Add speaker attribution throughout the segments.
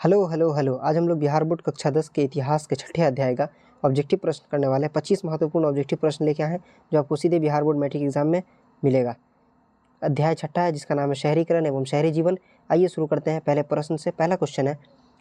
Speaker 1: Hello hello hello. आज हम लोग बिहार बोर्ड कक्षा 10 के इतिहास के छठे अध्याय का ऑब्जेक्टिव प्रश्न करने वाले हैं। 25 महत्वपूर्ण ऑब्जेक्टिव प्रश्न लेके आए हैं जो आपको सीधे बिहार बोर्ड मैट्रिक एग्जाम में मिलेगा। अध्याय छठा है जिसका नाम है शहरीकरण एवं शहरी जीवन। आइए शुरू करते हैं पहले प्रश्न से। पहला क्वेश्चन है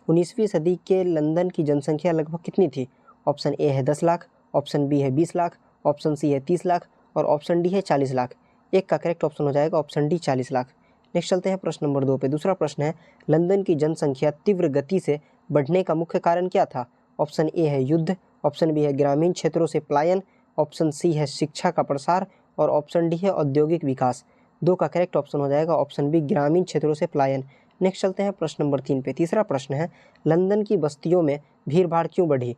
Speaker 1: 19वीं सदी के लंदन की जनसंख्या लगभग कितनी थी? ऑप्शन ए है 10 लाख, ऑप्शन बी है 20 लाख, ऑप्शन सी है 30 लाख और ऑप्शन डी है 40 लाख। एक का करेक्ट ऑप्शन हो जाएगा ऑप्शन डी 40 लाख। नेक्स्ट चलते हैं प्रश्न नंबर 2 पे। दूसरा प्रश्न है लंदन की जनसंख्या तीव्र गति से बढ़ने का मुख्य कारण क्या था? ऑप्शन ए है युद्ध, ऑप्शन बी है ग्रामीण क्षेत्रों से पलायन, ऑप्शन सी है शिक्षा का प्रसार और ऑप्शन डी है औद्योगिक विकास। दो का करेक्ट ऑप्शन हो जाएगा ऑप्शन बी ग्रामीण क्षेत्रों से पलायन। नेक्स्ट चलते हैं प्रश्न नंबर 3 पे। तीसरा प्रश्न है लंदन की बस्तियों में भीड़ भाड़ क्यों बढ़ी?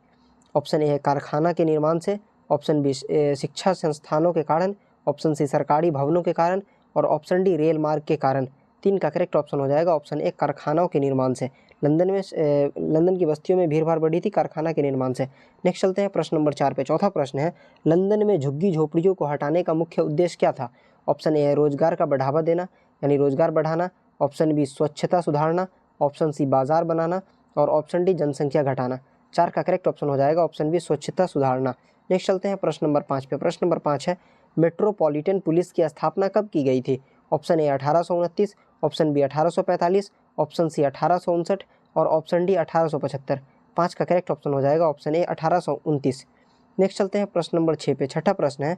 Speaker 1: ऑप्शन ए है कारखाना के निर्माण से, ऑप्शन बी शिक्षा संस्थानों के कारण, ऑप्शन सी सरकारी भवनों के कारण और ऑप्शन डी रेल मार्ग के कारण। तीन का करेक्ट ऑप्शन हो जाएगा ऑप्शन ए कारखानों के निर्माण से। लंदन की बस्तियों में भीड़ भाड़ बढ़ी थी कारखाना के निर्माण से। नेक्स्ट चलते हैं प्रश्न नंबर 4 पे। चौथा प्रश्न है लंदन में झुग्गी झोपड़ियों को हटाने का मुख्य उद्देश्य क्या था? ऑप्शन ए है रोजगार का बढ़ावा देना यानी रोजगार बढ़ाना, ऑप्शन बी स्वच्छता सुधारना, ऑप्शन सी बाजार बनाना और ऑप्शन डी जनसंख्या घटाना। चार का करेक्ट ऑप्शन हो जाएगा ऑप्शन बी स्वच्छता सुधारना। नेक्स्ट चलते हैं प्रश्न नंबर 5 पे। प्रश्न नंबर 5 है मेट्रोपॉलिटन पुलिस की स्थापना कब की गई थी? Option A 1829, option B 1845, option C 1859 और ऑप्शन डी 1875। पाँच का करेक्ट ऑप्शन हो जाएगा ऑप्शन ए 1829। नेक्स्ट चलते हैं प्रश्न नंबर 6 पे। छठा प्रश्न है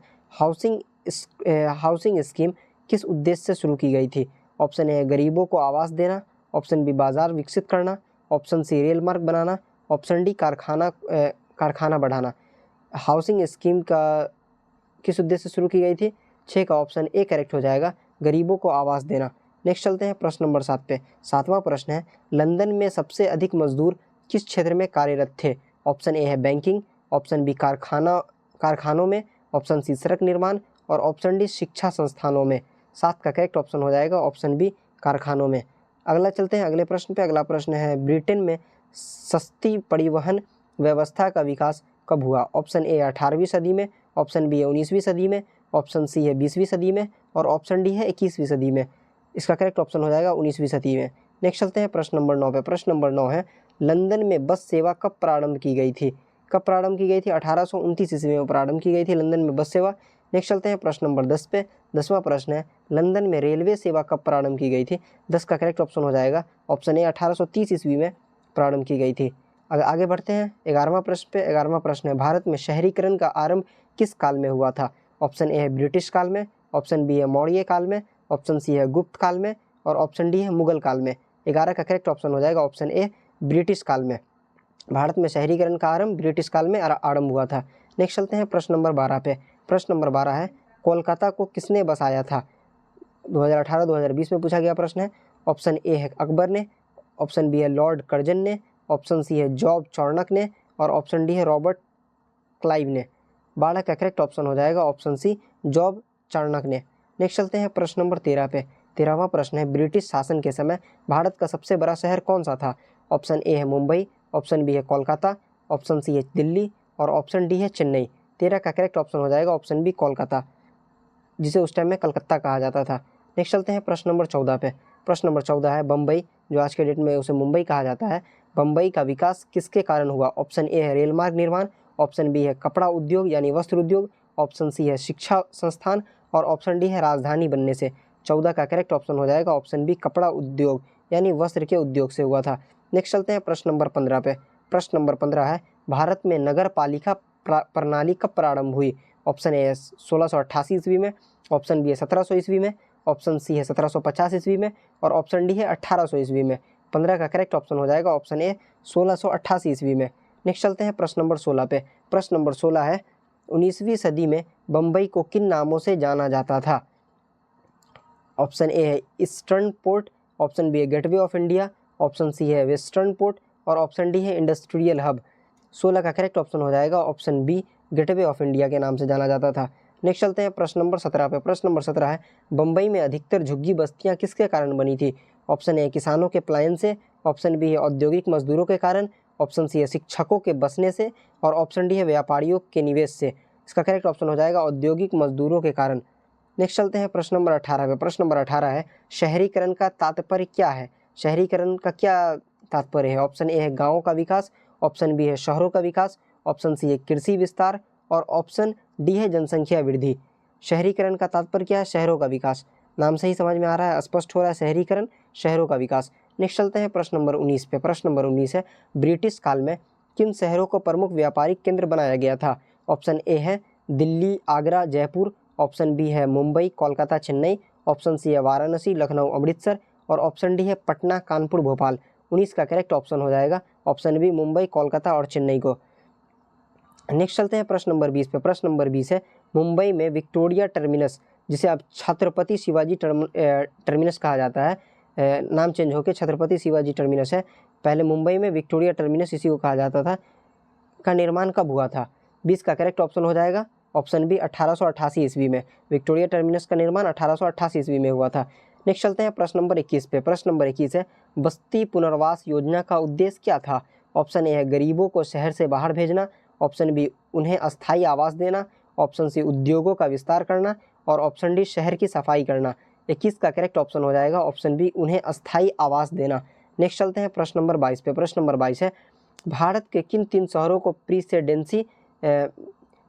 Speaker 1: हाउसिंग स्कीम किस उद्देश्य से शुरू की गई थी? ऑप्शन ए गरीबों को आवास देना, ऑप्शन बी बाजार विकसित करना, ऑप्शन सी रेल मार्ग बनाना, ऑप्शन डी कारखाना बढ़ाना। हाउसिंग स्कीम का किस उद्देश्य से शुरू की गई थी? 6 का ऑप्शन ए करेक्ट हो जाएगा गरीबों को आवास देना। नेक्स्ट चलते हैं प्रश्न नंबर 7 पे। सातवां प्रश्न है लंदन में सबसे अधिक मजदूर किस क्षेत्र में कार्यरत थे? ऑप्शन ए है बैंकिंग, ऑप्शन बी कारखानों में, ऑप्शन सी सड़क निर्माण और ऑप्शन डी शिक्षा संस्थानों में। 7 का करेक्ट ऑप्शन हो जाएगा ऑप्शन बी कारखानों में। अगला चलते हैं अगले प्रश्न पे। अगला प्रश्न है ब्रिटेन में सस्ती परिवहन व्यवस्था का विकास कब हुआ? ऑप्शन ए 18वीं सदी में, ऑप्शन बी है 19वीं सदी में, ऑप्शन सी है 20वीं सदी में और ऑप्शन डी है 21वीं सदी में। इसका करेक्ट ऑप्शन हो जाएगा 19वीं सदी में। नेक्स्ट चलते हैं प्रश्न नंबर 9 पे। प्रश्न नंबर 9 है लंदन में बस सेवा कब प्रारंभ की गई थी? कब प्रारंभ की गई थी? 1829 ईस्वी में प्रारंभ की गई थी लंदन में बस सेवा। नेक्स्ट चलते हैं प्रश्न नंबर 10 पे। 10वां प्रश्न है लंदन में रेलवे सेवा कब प्रारंभ की गई थी? 10 का करेक्ट ऑप्शन हो जाएगा ऑप्शन ए 1830 ईस्वी में प्रारंभ की गई थी। आगे बढ़ते हैं 11वां प्रश्न पे। 11वां प्रश्न है भारत में शहरीकरण का आरंभ किस काल में हुआ था? ऑप्शन ए है ब्रिटिश काल में, ऑप्शन बी है मौर्य काल में, ऑप्शन सी है गुप्त काल में और ऑप्शन डी है मुगल काल में। 11 का करेक्ट ऑप्शन हो जाएगा ऑप्शन ए ब्रिटिश काल में। भारत में शहरीकरण का आरंभ ब्रिटिश काल में आरंभ हुआ था। नेक्स्ट चलते हैं प्रश्न नंबर 12 पे। प्रश्न नंबर 12 है कोलकाता को किसने बसाया था? 2018-2020 में पूछा गया प्रश्न है। ऑप्शन ए है अकबर ने, ऑप्शन बी है लॉर्ड कर्जन ने, ऑप्शन सी है जॉर्ज चाणक्य ने और ऑप्शन डी है रॉबर्ट क्लाइव ने। 12 का करेक्ट ऑप्शन हो जाएगा ऑप्शन सी जॉर्ज चाणक्य ने। नेक्स्ट चलते हैं प्रश्न नंबर 13 पे। 13वां प्रश्न है ब्रिटिश शासन के समय भारत का सबसे बड़ा शहर कौन सा था? ऑप्शन ए है मुंबई, ऑप्शन बी है कोलकाता, ऑप्शन सी है दिल्ली और ऑप्शन डी है चेन्नई। 13 का करेक्ट ऑप्शन हो जाएगा ऑप्शन बी कोलकाता, जिसे उस टाइम में कलकत्ता कहा जाता था। नेक्स्ट चलते हैं प्रश्न नंबर 14 पे। प्रश्न नंबर 14 है बम्बई, जो आज के डेट में उसे मुंबई कहा जाता है, बम्बई का विकास किसके कारण हुआ? ऑप्शन ए है रेल मार्ग निर्माण, ऑप्शन बी है कपड़ा उद्योग यानी वस्त्र उद्योग, ऑप्शन सी है शिक्षा संस्थान और ऑप्शन डी है राजधानी बनने से। 14 का करेक्ट ऑप्शन हो जाएगा ऑप्शन बी कपड़ा उद्योग यानी वस्त्र के उद्योग से हुआ था। नेक्स्ट चलते हैं प्रश्न नंबर 15 पे। प्रश्न नंबर 15 है भारत में नगर पालिका प्रणाली कब प्रारंभ हुई? ऑप्शन ए है 1688 ईस्वी में, ऑप्शन बी है 1700 ईस्वी में, ऑप्शन सी है 1750 ईस्वी में और ऑप्शन डी है 1800 ईस्वी में। 15 का करेक्ट ऑप्शन हो जाएगा ऑप्शन ए 1688 ईस्वी में। नेक्स्ट चलते हैं प्रश्न नंबर 16 पे। प्रश्न नंबर 16 है 19वीं सदी में बम्बई को किन नामों से जाना जाता था? ऑप्शन ए है ईस्टर्न पोर्ट, ऑप्शन बी है Gateway of India, option C है वेस्टर्न पोर्ट और ऑप्शन डी है इंडस्ट्रियल हब। 16 का करेक्ट ऑप्शन हो जाएगा option B Gateway of India के नाम से जाना जाता था। नेक्स्ट चलते हैं प्रश्न नंबर 17 पे। प्रश्न नंबर 17 है बम्बई में अधिकतर झुग्गी बस्तियां किसके कारण बनी थी? ऑप्शन ए किसानों के पलायन से, ऑप्शन बी है औद्योगिक मजदूरों के कारण, ऑप्शन सी है शिक्षकों के बसने से और ऑप्शन डी है व्यापारियों के निवेश से। इसका करेक्ट ऑप्शन हो जाएगा औद्योगिक मजदूरों के कारण। नेक्स्ट चलते हैं प्रश्न नंबर 18 पे। प्रश्न नंबर 18 है शहरीकरण का तात्पर्य क्या है? शहरीकरण का क्या तात्पर्य है? ऑप्शन ए है गाँव का विकास, ऑप्शन बी है शहरों का विकास, ऑप्शन सी है कृषि विस्तार और ऑप्शन डी है जनसंख्या वृद्धि। शहरीकरण का तात्पर्य क्या है? शहरों का विकास। नाम से ही समझ में आ रहा है, स्पष्ट हो रहा है, शहरीकरण शहरों का विकास। नेक्स्ट चलते हैं प्रश्न नंबर 19 पे। प्रश्न नंबर 19 है ब्रिटिश काल में किन शहरों को प्रमुख व्यापारिक केंद्र बनाया गया था? ऑप्शन ए है दिल्ली, आगरा, जयपुर, ऑप्शन बी है मुंबई, कोलकाता, चेन्नई, ऑप्शन सी है वाराणसी, लखनऊ, अमृतसर और ऑप्शन डी है पटना, कानपुर, भोपाल। 19 का करेक्ट ऑप्शन हो जाएगा ऑप्शन बी मुंबई, कोलकाता और चेन्नई को। नेक्स्ट चलते हैं प्रश्न नंबर 20 पे। प्रश्न नंबर 20 है मुंबई में विक्टोरिया टर्मिनस, जिसे अब छत्रपति शिवाजी टर्मिनस कहा जाता है, नाम चेंज होकर छत्रपति शिवाजी टर्मिनस है, पहले मुंबई में विक्टोरिया टर्मिनस इसी को कहा जाता था, का निर्माण कब हुआ था? 20 का करेक्ट ऑप्शन हो जाएगा ऑप्शन बी 1888 ईस्वी में। विक्टोरिया टर्मिनस का निर्माण 1888 ईस्वी में हुआ था। नेक्स्ट चलते हैं प्रश्न नंबर 21 पे। प्रश्न नंबर 21 है बस्ती पुनर्वास योजना का उद्देश्य क्या था? ऑप्शन ए है गरीबों को शहर से बाहर भेजना, ऑप्शन बी उन्हें अस्थायी आवास देना, ऑप्शन सी उद्योगों का विस्तार करना और ऑप्शन डी शहर की सफाई करना। 21 का करेक्ट ऑप्शन हो जाएगा ऑप्शन बी उन्हें अस्थायी आवास देना। नेक्स्ट चलते हैं प्रश्न नंबर 22 पे। प्रश्न नंबर 22 है भारत के किन 3 शहरों को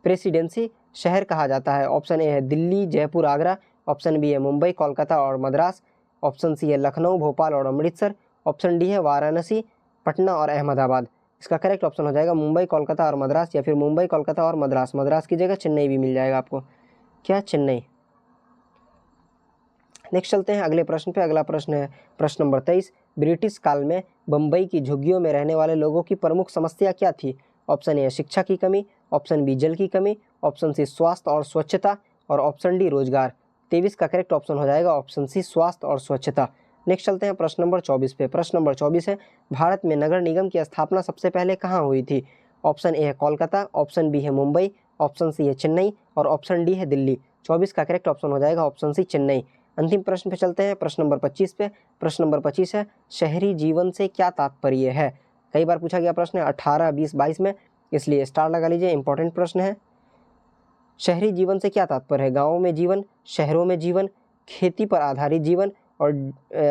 Speaker 1: प्रेसिडेंसी शहर कहा जाता है? ऑप्शन ए है दिल्ली, जयपुर, आगरा, ऑप्शन बी है मुंबई, कोलकाता और मद्रास, ऑप्शन सी है लखनऊ, भोपाल और अमृतसर, ऑप्शन डी है वाराणसी, पटना और अहमदाबाद। इसका करेक्ट ऑप्शन हो जाएगा मुंबई, कोलकाता और मद्रास या फिर मुंबई, कोलकाता और मद्रास। मद्रास की जगह चेन्नई भी मिल जाएगा आपको। क्या? चेन्नई। नेक्स्ट चलते हैं अगले प्रश्न पे। अगला प्रश्न है प्रश्न नंबर 23। ब्रिटिश काल में बम्बई की झुग्गियों में रहने वाले लोगों की प्रमुख समस्या क्या थी? ऑप्शन ए शिक्षा की कमी, ऑप्शन बी जल की कमी, ऑप्शन सी स्वास्थ्य और स्वच्छता और ऑप्शन डी रोजगार। 23 का करेक्ट ऑप्शन हो जाएगा ऑप्शन सी स्वास्थ्य और स्वच्छता। नेक्स्ट चलते हैं प्रश्न नंबर 24 पे। प्रश्न नंबर 24 है भारत में नगर निगम की स्थापना सबसे पहले कहाँ हुई थी? ऑप्शन ए है कोलकाता, ऑप्शन बी है मुंबई, ऑप्शन सी है चेन्नई और ऑप्शन डी है दिल्ली। 24 का करेक्ट ऑप्शन हो जाएगा ऑप्शन सी चेन्नई। अंतिम प्रश्न पे चलते हैं प्रश्न नंबर 25 पे। प्रश्न नंबर 25 है शहरी जीवन से क्या तात्पर्य है? कई बार पूछा गया प्रश्न है 18, 20, 22 में, इसलिए स्टार लगा लीजिए, इंपॉर्टेंट प्रश्न है। शहरी जीवन से क्या तात्पर्य है? गाँवों में जीवन, शहरों में जीवन, खेती पर आधारित जीवन और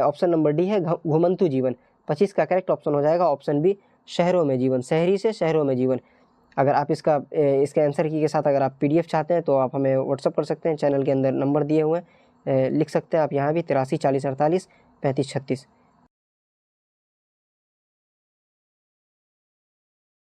Speaker 1: ऑप्शन नंबर डी है घुमंतु जीवन। 25 का करेक्ट ऑप्शन हो जाएगा ऑप्शन बी शहरों में जीवन, शहरी से शहरों में जीवन। अगर आप इसके आंसर की के साथ अगर आप PDF चाहते हैं तो आप हमें व्हाट्सअप कर सकते हैं, चैनल के अंदर नंबर दिए हुए हैं, लिख सकते हैं आप यहाँ भी 83 40 48 35 36।